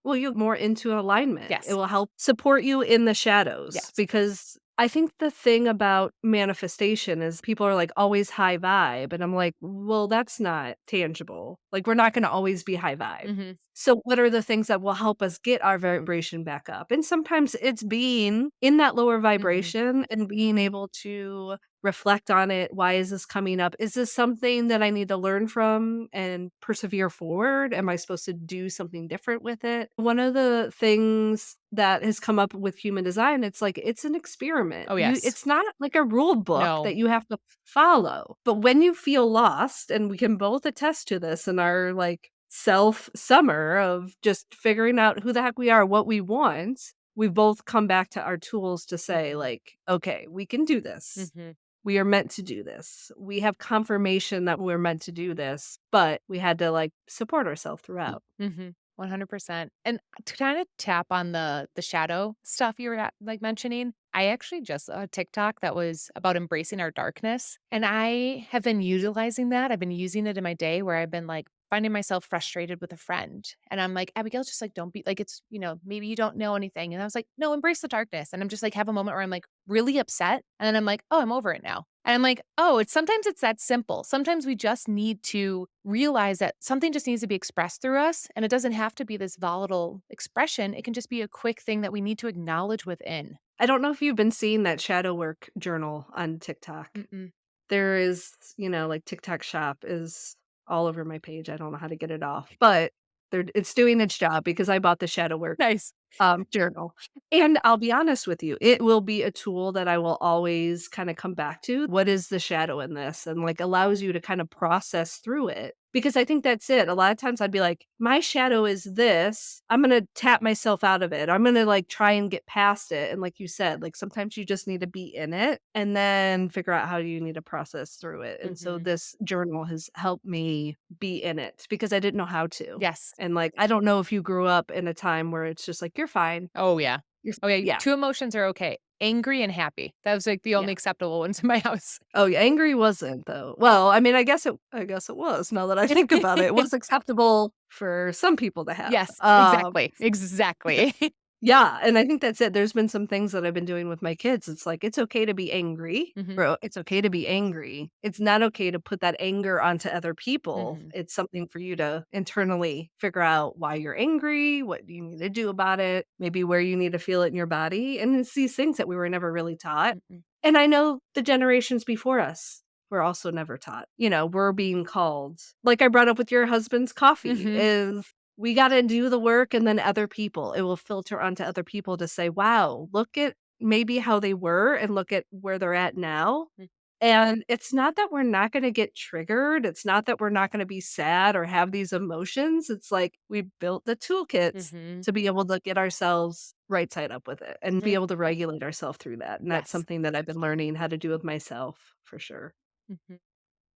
Well, you're more into alignment. It Yes. will help support you in the shadows Yes. because I think the thing about manifestation is people are like always high vibe. And I'm like, well, that's not tangible. Like, we're not going to always be high vibe. Mhm. So, what are the things that will help us get our vibration back up? And sometimes it's being in that lower Mhm. vibration and being able to reflect on it. Why is this coming up? Is this something that I need to learn from and persevere forward? Am I supposed to do something different with it? One of the things that has come up with human design, it's like it's an experiment. Oh, yes. It's not like a rule book No. that you have to follow. But when you feel lost, and we can both attest to this in our like self summer of just figuring out who the heck we are, what we want, we've both come back to our tools to say, Mhm. like, okay, we can do this. Mhm. We are meant to do this. We have confirmation that we're meant to do this, but we had to like support ourselves throughout. Mhm. 100%. And to kind of tap on the shadow stuff you were like mentioning, I actually just saw a TikTok that was about embracing our darkness, and I have been utilizing that. I've been using it in my day where I've been like finding myself frustrated with a friend, and I'm like, Abigail, just like don't be like it's maybe you don't know anything, and I was like, no, embrace the darkness, and I'm just like have a moment where I'm like really upset, and then I'm like, oh, I'm over it now. And I'm like, oh, it's sometimes it's that simple. Sometimes we just need to realize that something just needs to be expressed through us. And it doesn't have to be this volatile expression. It can just be a quick thing that we need to acknowledge within. I don't know if you've been seeing that shadow work journal on TikTok. Mm-mm. There is, like TikTok shop is all over my page. I don't know how to get it off, but it's doing its job because I bought the shadow work Nice. journal. And I'll be honest with you, it will be a tool that I will always kind of come back to. What is the shadow in this? And like allows you to kind of process through it. Because I think that's it. A lot of times I'd be like, my shadow is this. I'm going to tap myself out of it. I'm going to like try and get past it. And like you said, like sometimes you just need to be in it and then figure out how you need to process through it. And so Hmm. this journal has helped me be in it because I didn't know how to. Yes. And, like, I don't know if you grew up in a time where it's just like, "You're fine. Oh, yeah. You're" Oh, yeah. Yeah, Two emotions are okay: angry and happy. That was like the yeah. only acceptable ones in my house. Oh, yeah, angry wasn't, though. Well, I mean, I guess it was now that I think about it. It was acceptable for some people to have. Yes, exactly. Exactly. Yeah, and I think that's it. There's been some things that I've been doing with my kids. It's like, it's okay to be angry, Hmm. bro. It's okay to be angry. It's not okay to put that anger onto other people. Hmm. It's something for you to internally figure out why you're angry, what you need to do about it, maybe where you need to feel it in your body. And it's these things that we were never really taught. Hmm. And I know the generations before us were also never taught. We're being called, like I brought up with your husband's coffee, Hmm. is we gotta do the work and then other people it will filter onto other people to say, "Wow, look at maybe how they were and look at where they're at now." And it's not that we're not gonna get triggered, it's not that we're not gonna be sad or have these emotions, it's like we built the toolkits Hmm. to be able to get ourselves right side up with it and be able to regulate ourselves through that, and that's Yes. something that I've been learning how to do with myself for sure. Mhm.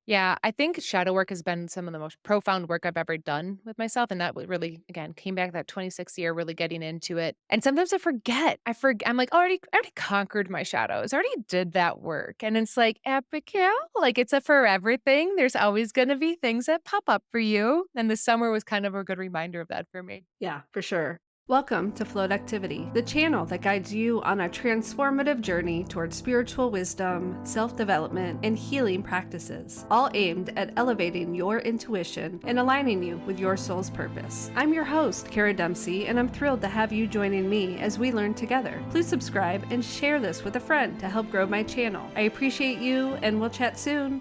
Yeah, I think shadow work has been some of the most profound work I've ever done with myself, and that would really, again, came back that 26th year, really getting into it. And sometimes I forget. I'm like, I already conquered my shadows. I already did that work. And it's like, Abigail, like it's a forever thing. There's always going to be things that pop up for you. And the summer was kind of a good reminder of that for me. Yeah, for sure. Welcome to Float Activity, the channel that guides you on a transformative journey towards spiritual wisdom, self development, and healing practices, all aimed at elevating your intuition and aligning you with your soul's purpose. I'm your host, Kara Dempsey, and I'm thrilled to have you joining me as we learn together. Please subscribe and share this with a friend to help grow my channel. I appreciate you, and we'll chat soon.